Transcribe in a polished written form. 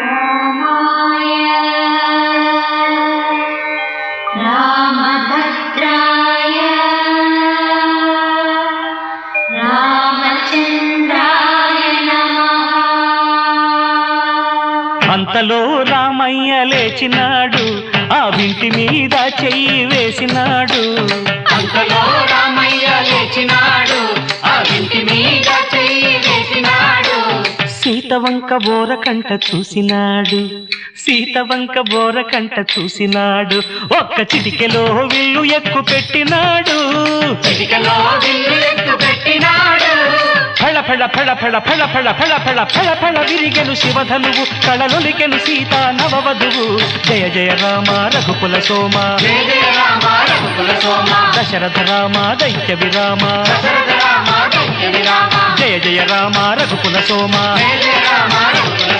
रामाय रामभद्राय रामचन्द्राय नमः। అంతలో రామయ్య లేచినాడు, ఆ వింటి మీద చెయ్యి వేసినాడు. అంతలో రామయ్య లేచినాడు, ఆ వింటి మీద చెయ్యి వేసినాడు. సీతవంక బోరకంట చూసినాడు, సీతవంక బోరకంట చూసినాడు. ఒక్క చిటికెలో విల్లు ఎక్కు పెట్టినాడు, చిటికలో విల్లు ఎక్కు పెట్టినాడు. ఫళ ఫళ ఫళ ఫళ ఫళ ఫళ ఫళ ఫళ ఫళ ఫళ విరిగెను శివధనువు, కళలొలికెను సీతా నవవధువు. జయ జయ రామ రఘుకుల సోమ, జయ జయ రామ రఘుకుల సోమ, దశరథ రామ దైత్య విరామ. దశరథ రామ దైత్య విరామ. జయ జయ రామ రఘుకుల సోమ, జయ జయ రామ రఘుకుల